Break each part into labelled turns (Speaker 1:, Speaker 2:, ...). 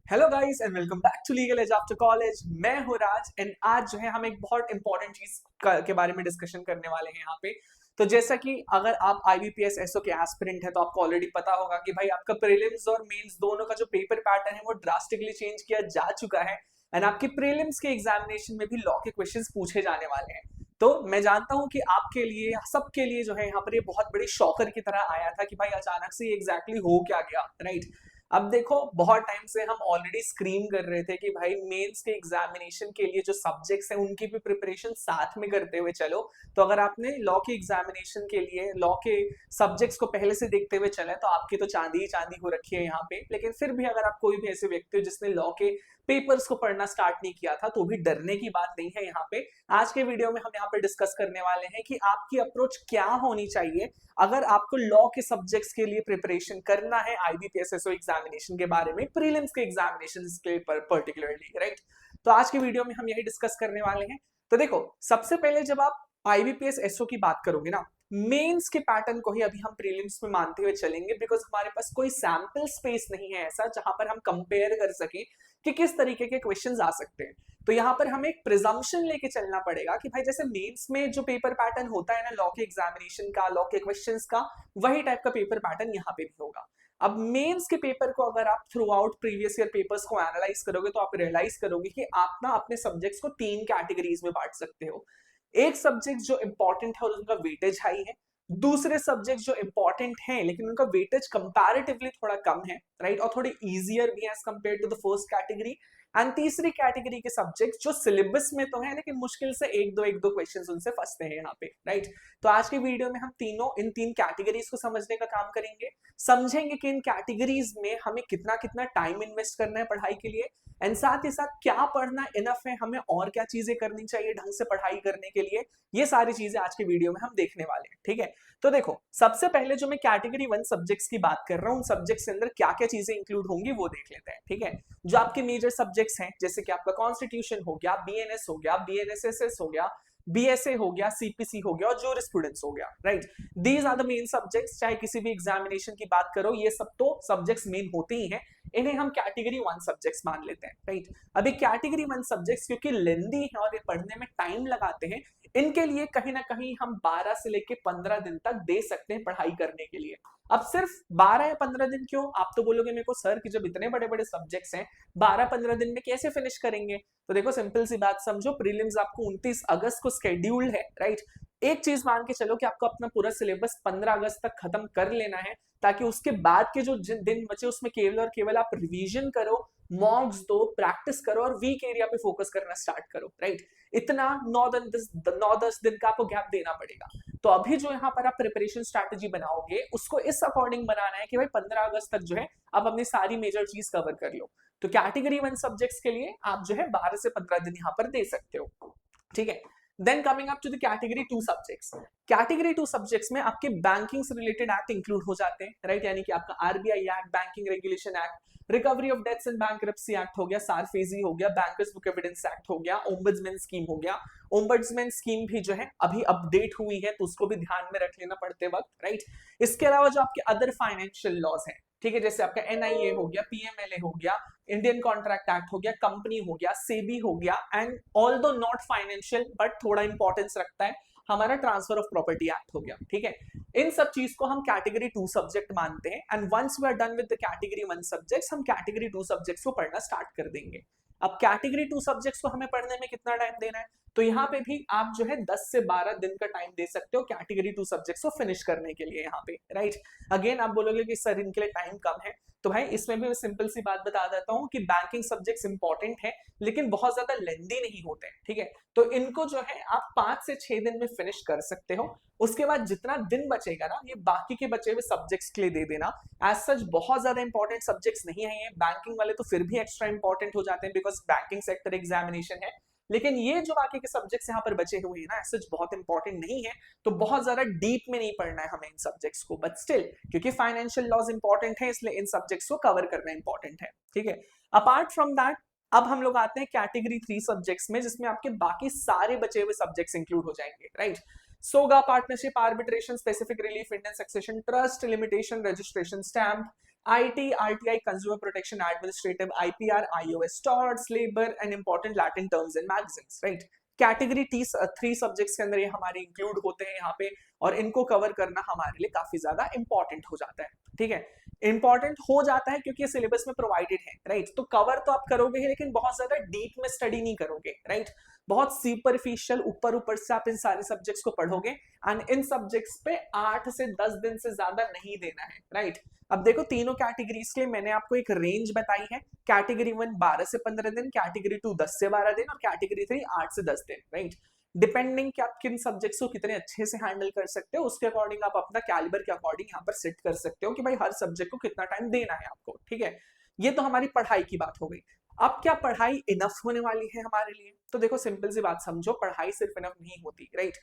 Speaker 1: Hello guys and welcome back to Legal Edge after college. मैं हूं राज and आज जो है हम एक बहुत इंपॉर्टेंट चीज के बारे में डिस्कशन करने वाले हैं यहाँ पे। तो जैसा कि अगर आप आईबीपीएस एसओ के एस्पिरेंट है तो आपको ऑलरेडी पता होगा कि भाई आपका प्रीलिम्स और मेंस दोनों का जो पेपर पैटर्न है वो ड्रास्टिकली चेंज किया जा चुका है एंड आपके प्रीलिम्स के एग्जामिनेशन में भी लॉ के क्वेश्चंस पूछे जाने वाले हैं। तो मैं जानता हूं कि आपके लिए सबके लिए जो है यहाँ पर ये बहुत बड़ी शॉकर की तरह आया था कि भाई अचानक से एग्जैक्टली हो क्या गया, राइट। अब देखो बहुत टाइम से हम ऑलरेडी स्क्रीम कर रहे थे कि भाई मेंस के एग्जामिनेशन के लिए जो सब्जेक्ट्स हैं उनकी भी प्रिपरेशन साथ में करते हुए चलो। तो अगर आपने लॉ के एग्जामिनेशन के लिए लॉ के सब्जेक्ट्स को पहले से देखते हुए चला है तो आपकी तो चांदी ही चांदी हो रखी है यहाँ पे। लेकिन फिर भी अगर आप कोई भी ऐसे व्यक्ति हो जिसने लॉ के पेपर्स को पढ़ना स्टार्ट नहीं किया था तो भी डरने की बात नहीं है। यहाँ पे आज के वीडियो में हम यहाँ पे डिस्कस करने वाले हैं कि आपकी अप्रोच क्या होनी चाहिए अगर आपको लॉ के सब्जेक्ट्स के लिए प्रिपरेशन करना है आईबीपीएस एग्जामिनेशन के बारे में, प्रीलिम्स के एग्जामिनेशन के पर्टिकुलरली, राइट। तो आज के वीडियो में हम यही डिस्कस करने वाले हैं। तो देखो सबसे पहले जब आप आईबीपीएस एसओ की बात करोगे ना, मेंस के पैटर्न को ही अभी हम प्रीलिम्स में मानते हुए चलेंगे बिकॉज हमारे पास कोई सैंपल स्पेस नहीं है ऐसा जहां पर हम कंपेयर कर सके कि किस तरीके के क्वेश्चंस आ सकते हैं। तो यहाँ पर हमें एक प्रिजम्पशन लेके चलना पड़ेगा कि भाई जैसे मेंस में जो पेपर पैटर्न होता है ना लॉ के एग्जामिनेशन का, लॉ के क्वेश्चंस का, वही टाइप का पेपर पैटर्न यहाँ पे भी होगा। अब मेंस के पेपर को अगर आप through out previous year papers को एनालाइज करोगे तो आप रियलाइज करोगे कि आप ना अपने सब्जेक्ट्स को 3 कैटेगरीज में बांट सकते हो। एक सब्जेक्ट जो इंपॉर्टेंट है और उनका वेटेज हाई है, दूसरे सब्जेक्ट जो इंपॉर्टेंट हैं लेकिन उनका वेटेज कंपैरेटिवली थोड़ा कम है, राइट, और थोड़े इजियर भी as compare to the first category, and तीसरी कैटेगरी के सब्जेक्ट जो सिलेबस में तो है लेकिन मुश्किल से एक दो क्वेश्चंस उनसे फंसते हैं यहाँ पे, राइट। तो आज की वीडियो में हम इन तीन कैटेगरीज को समझने का काम करेंगे, समझेंगे कि इन कैटेगरीज में हमें कितना कितना टाइम इन्वेस्ट करना है पढ़ाई के लिए एंड साथ ही साथ क्या पढ़ना इनफ है, हमें और क्या चीजें करनी चाहिए ढंग से पढ़ाई करने के लिए। ये सारी चीजें आज के वीडियो में हम देखने वाले हैं, ठीक है। तो देखो सबसे पहले जो मैं कैटेगरी 1 सब्जेक्ट्स की बात कर रहा हूँ उन सब्जेक्ट्स के अंदर क्या क्या चीजें इंक्लूड होंगी वो देख लेते हैं, ठीक है। जो आपके मेजर सब्जेक्ट्स हैं जैसे कि आपका कॉन्स्टिट्यूशन हो गया, बीएनएस हो गया, बीएनएसएसएस हो गया, बीएसए हो गया, सीपीसी हो गया और ज्यूरिस्प्रूडेंस हो गया, right. These are the main subjects. चाहे किसी भी एग्जामिनेशन की बात करो ये सब तो सब्जेक्ट्स मेन होते ही हैं, इन्हें हम कैटेगरी 1 सब्जेक्ट्स मान लेते हैं, राइट। अभी कैटेगरी 1 सब्जेक्ट्स क्योंकि लेंदी है और ये पढ़ने में टाइम लगाते हैं, इनके लिए कहीं ना कहीं हम 12 से लेके 15 दिन तक दे सकते हैं पढ़ाई करने के लिए। अब सिर्फ 12 या 15 दिन क्यों, आप तो बोलोगे मेरे को सर कि जब इतने बड़े बड़े सब्जेक्ट्स हैं 12-15 दिन में कैसे फिनिश करेंगे। तो देखो सिंपल सी बात समझो, प्रीलिम्स आपको 29 अगस्त को स्केड्यूल्ड है, राइट। एक चीज मान के चलो कि आपको अपना पूरा सिलेबस 15 अगस्त तक खत्म कर लेना है ताकि उसके बाद के जो दिन बचे उसमें केवल और केवल आप रिवीजन करो, मॉक्स दो, प्रैक्टिस करो और वीक एरिया पे फोकस करना स्टार्ट करो, राइट। इतना 9-10 दिन का आपको गैप देना पड़ेगा। तो अभी जो यहाँ पर आप प्रिपरेशन स्ट्रैटेजी बनाओगे उसको इस अकॉर्डिंग बनाना है कि भाई 15 अगस्त तक जो है आप अपनी सारी मेजर चीज कवर कर लो। तो कैटेगरी 1 सब्जेक्ट्स के लिए आप जो है 12 से 15 दिन यहाँ पर दे सकते हो, ठीक है। Then coming up to the category 2 subjects. Category 2 subjects में आपके बैंकिंग से रिलेटेड एक्ट इंक्लूड हो जाते हैं, राइट। यानी कि आपका RBI act, banking regulation act, recovery of debts and bankruptcy act हो गया, सारफेजी हो गया, बैंकर्स बुक एविडेंस एक्ट हो गया, ओम्बड्समैन स्कीम हो गया। ओम्बड्समैन स्कीम भी जो है अभी अपडेट हुई है तो उसको भी ध्यान में रख लेना पड़ते वक्त, राइट। इसके अलावा जो आपके अदर फाइनेंशियल लॉज हैं, ठीक है, जैसे आपका एनआईए हो गया, पीएमएलए हो गया, इंडियन कॉन्ट्रैक्ट एक्ट हो गया, कंपनी हो गया, सेबी हो गया, and although not financial but थोड़ा इंपॉर्टेंस रखता है हमारा ट्रांसफर ऑफ प्रॉपर्टी एक्ट हो गया, ठीक है। इन सब चीज को हम कैटेगरी 2 सब्जेक्ट मानते हैं and once we are done with the category 1 subjects हम कैटेगरी 2 सब्जेक्ट्स को पढ़ना स्टार्ट कर देंगे। अब कैटेगरी 2 सब्जेक्ट्स को हमें पढ़ने में कितना टाइम देना है, तो यहाँ पे भी आप जो है 10 से 12 दिन का टाइम दे सकते हो कैटेगरी 2 सब्जेक्ट्स को फिनिश करने के लिए यहाँ पे, राइट। अगेन आप बोलोगे कि सर इनके लिए टाइम कम है, तो भाई इसमें भी मैं सिंपल सी बात बता देता हूँ कि बैंकिंग सब्जेक्ट्स इंपॉर्टेंट है लेकिन बहुत ज्यादा लेंदी नहीं होते हैं, ठीक है। तो इनको जो है आप 5 से 6 दिन में फिनिश कर सकते हो। उसके बाद जितना दिन बचेगा ना ये बाकी के बचे हुए सब्जेक्ट्स के लिए दे देना। एज सच बहुत ज्यादा इंपॉर्टेंट सब्जेक्ट्स नहीं है ये, बैंकिंग वाले तो फिर भी एक्स्ट्रा इंपॉर्टेंट हो जाते हैं बिकॉज बैंकिंग सेक्टर एग्जामिनेशन है, लेकिन ये जो बाकी के सब्जेक्ट्स यहाँ पर बचे हुए हैं ना सच बहुत इंपॉर्टेंट नहीं है। तो बहुत ज्यादा डीप में नहीं पढ़ना है हमें इन सब्जेक्ट्स को, बट स्टिल क्योंकि फाइनेंशियल लॉज इंपॉर्टेंट है इसलिए इन सब्जेक्ट्स को कवर करना इंपॉर्टेंट है, ठीक है। अपार्ट फ्रॉम दैट अब हम लोग आते हैं कैटेगरी 3 सब्जेक्ट्स में जिसमें आपके बाकी सारे बचे हुए सब्जेक्ट्स इंक्लूड हो जाएंगे, राइट। सोगा, partnership, arbitration, specific relief, Indian succession, trust, limitation, registration, stamp, IT, RTI, Consumer Protection Administrative, IPR, iOS, TORS, Labor and important Latin terms and magazines, right? Category 3 subjects के अंदर ये हमारे include होते हैं यहाँ पे, और इनको कवर करना हमारे लिए काफी ज्यादा इंपॉर्टेंट हो जाता है, ठीक है। इंपॉर्टेंट हो जाता है क्योंकि ये सिलेबस में प्रोवाइडेड है, राइट? तो कवर तो आप करोगे ही, लेकिन बहुत ज्यादा डीप में स्टडी नहीं करोगे, राइट? बहुत सुपरफिशियल ऊपर ऊपर से आप इन सारे सब्जेक्ट्स को पढ़ोगे, एंड इन सब्जेक्ट्स पे 8 से 10 दिन से ज्यादा नहीं देना है, राइट? अब देखो तीनों कैटेगरीज के लिए मैंने आपको एक रेंज बताई है। कैटेगरी 1 12 से 15 दिन, कैटेगरी 2 10 से 12 दिन और कैटेगरी 3 8 से 10 दिन, राइट? डिपेंडिंग कि आप किन सब्जेक्ट्स को कितने अच्छे से हैंडल कर सकते हो, उसके अकॉर्डिंग आप अपना कैलिबर के अकॉर्डिंग यहाँ पर सेट कर सकते हो कि भाई हर सब्जेक्ट को कितना टाइम देना है आपको, ठीक है। ये तो हमारी पढ़ाई की बात हो गई। अब क्या पढ़ाई इनफ होने वाली है हमारे लिए? तो देखो सिंपल सी बात समझो, पढ़ाई सिर्फ इनफ नहीं होती, राइट?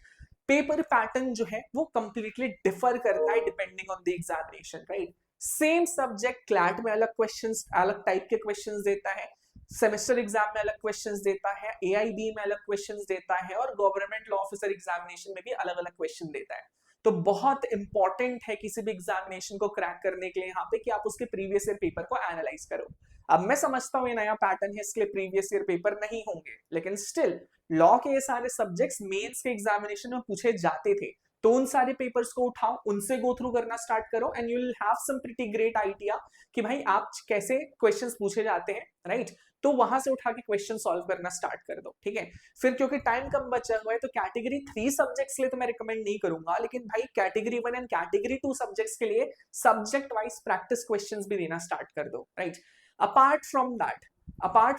Speaker 1: पेपर पैटर्न जो है वो कंप्लीटली डिफर करता है depending on the examination, right? Same subject CLAT में अलग क्वेश्चंस, अलग टाइप के क्वेश्चंस देता है, सेमेस्टर एग्जाम में अलग क्वेश्चंस देता है, एआईबी में अलग क्वेश्चंस देता है, और गवर्नमेंट लॉ ऑफिसर एग्जामिनेशन में भी अलग अलग क्वेश्चन देता है। तो बहुत इंपॉर्टेंट है किसी भी एग्जामिनेशन को क्रैक करने के लिए यहाँ पे कि आप उसके प्रीवियस ईयर पेपर को एनालाइज करो। अब मैं समझता हूँ ये नया पैटर्न है, इसके लिए प्रीवियस ईयर पेपर नहीं होंगे, लेकिन स्टिल लॉ के ये सारे सब्जेक्ट्स मेंस के एग्जामिनेशन में पूछे जाते थे, तो उन सारे पेपर्स को उठाओ, उनसे गो थ्रू करना स्टार्ट करो, and you will have some pretty great idea कि भाई आप कैसे क्वेश्चंस पूछे जाते हैं, राइट? तो वहां से उठा के क्वेश्चन सॉल्व करना स्टार्ट कर दो, ठीक है। फिर क्योंकि टाइम कम बचा हुआ है तो कैटेगरी 3 सब्जेक्ट्स के लिए तो मैं रिकमेंड नहीं करूंगा, लेकिन भाई कैटेगरी 1 एंड कैटेगरी 2 सब्जेक्ट्स के लिए सब्जेक्ट वाइज प्रैक्टिस क्वेश्चंस भी देना स्टार्ट कर दो, right? Apart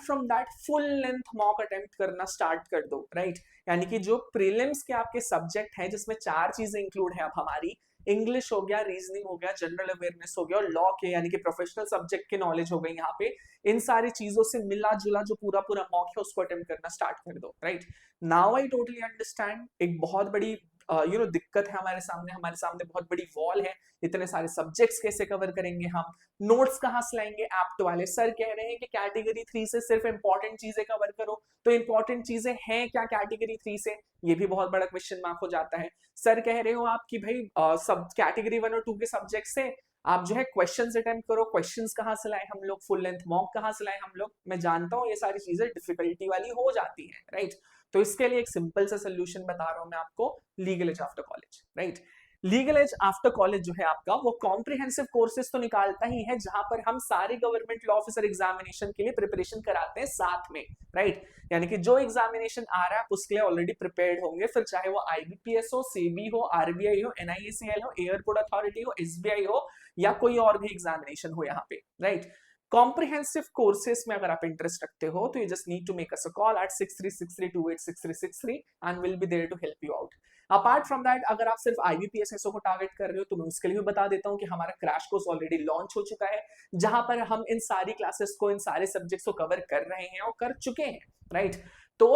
Speaker 1: from that full length mock attempt करना स्टार्ट कर दो, राइट? यानी कि जो प्रीलिम्स के आपके सब्जेक्ट हैं जिसमें 4 चीजें इंक्लूड है अब हमारी, इंग्लिश हो गया, रीजनिंग हो गया, जनरल अवेयरनेस हो गया, और लॉ के यानी कि प्रोफेशनल सब्जेक्ट के नॉलेज हो गई यहाँ पे, इन सारी चीजों से मिला जुला जो पूरा पूरा मॉक है उसको अटेम्प्ट करना स्टार्ट कर दो, right? Now I totally understand, एक बहुत बड़ी दिक्कत है हमारे सामने बहुत बड़ी वॉल है, इतने सारे सब्जेक्ट्स कैसे कवर करेंगे हम, नोट्स कहाँ से लाएंगे? एप्ट वाले सर कह रहे हैं कि कैटेगरी 3 से सिर्फ इंपॉर्टेंट चीजें कवर करो, तो इंपॉर्टेंट चीजें हैं क्या कैटेगरी 3 से? ये भी बहुत बड़ा क्वेश्चन मार्क हो जाता है। सर कह रहे हो आप कि भाई सब कैटेगरी 1 और 2 के सब्जेक्ट से आप जो है क्वेश्चंस अटेम्प्ट करो, क्वेश्चंस कहाँ से लाए हम लोग, फुल लेंथ मॉक कहाँ से लाए हम लोग? मैं जानता हूँ ये सारी चीजें डिफिकल्टी वाली हो जाती है, राइट? तो इसके लिए एक सिंपल सा सोल्यूशन बता रहा हूं मैं आपको, Legal Edge after college, right? Legal Edge after college जो है आपका वो कॉम्प्रिहेंसिव कोर्सेज तो निकालता ही है, जहां पर हम सारे गवर्नमेंट लॉ ऑफिसर एग्जामिनेशन के लिए प्रिपरेशन कराते हैं साथ में, राइट? यानी कि जो एग्जामिनेशन आ रहा है आप उसके लिए ऑलरेडी प्रिपेयर्ड होंगे, फिर चाहे वो आईबीपीएस हो, सेबी हो, आरबीआई हो, एनआईएसीएल हो, एयरपोर्ट अथॉरिटी हो, एसबीआई हो, या कोई और भी एग्जामिनेशन हो यहाँ पे, राइट? कॉम्प्रिहेंसिव कोर्सेज में अगर आप इंटरेस्ट रखते हो तो you just need to make us a call at 6363286363 and will be there to help you out. Apart from that, अगर आप सिर्फ आईबीपीएसएसओ को टारगेट कर रहे हो तो मैं उसके लिए भी बता देता हूँ कि हमारा क्रैश कोर्स ऑलरेडी लॉन्च हो चुका है, जहां पर हम इन सारी क्लासेस को, इन सारे सब्जेक्ट्स को कवर कर रहे हैं और कर चुके हैं, राइट? तो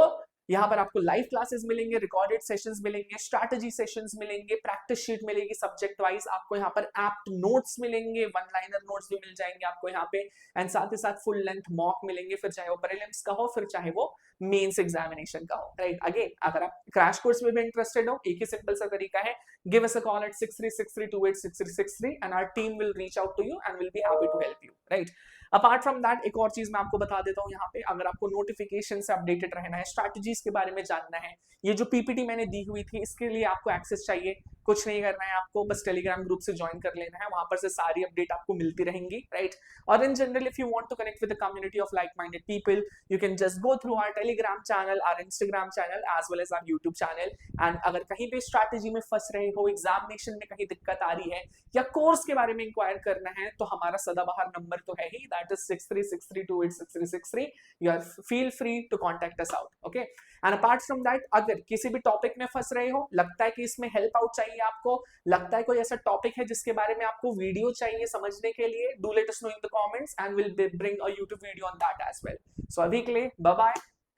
Speaker 1: यहाँ पर आपको लाइव क्लासेस मिलेंगे, रिकॉर्डेड सेशंस मिलेंगे, स्ट्रैटेजी सेशंस मिलेंगे, प्रैक्टिस शीट मिलेगी सब्जेक्ट वाइज, आपको यहाँ पर एप्ट नोट्स मिलेंगे, वन लाइनर नोट्स भी मिल जाएंगे आपको यहाँ पे, एंड साथ ही साथ फुल लेंथ मॉक मिलेंगे, फिर चाहे वो प्रीलिम्स का हो, फिर चाहे वो मेंस एग्जामिनेशन का हो, राइट? अगेन अगर आप क्रैश कोर्स में भी इंटरेस्टेड हो, एक ही सिंपल सा तरीका है, give us a call at 6363286363 and our team will reach out to you and will be happy to help you, right? Apart from that एक और चीज मैं आपको बता देता हूँ यहाँ पे, अगर आपको नोटिफिकेशन से अपडेटेड रहना है, स्ट्रैटेजीज के बारे में जानना है, ये जो पीपीटी मैंने दी हुई थी इसके लिए आपको एक्सेस चाहिए, कुछ नहीं करना है आपको, बस टेलीग्राम ग्रुप से ज्वाइन कर लेना है, वहां पर से सारी अपडेट आपको मिलती रहेंगी, राइट? और in general if you want to connect with the community of like minded people, you can just go through our telegram channel, our instagram channel as well as our youtube channel, and अगर कहीं पे strategy में फंस रहे हो, examination में कहीं दिक्कत आ रही है या कोर्स के बारे में इंक्वायर करना है, तो हमारा सदाबहार नंबर तो है ही, that is 6363286363। you are feel free to contact us out, okay? and apart from that, अगर किसी भी टॉपिक में फंस रहे हो, लगता है कि इसमें हेल्प आउट चाहिए आपको, लगता है कोई ऐसा टॉपिक है जिसके बारे में आपको वीडियो चाहिए समझने के लिए, do let us know in the comments and we'll bring a YouTube video on that as well. So अभी के लिए bye bye,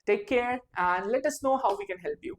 Speaker 1: take care and let us know how we can help you.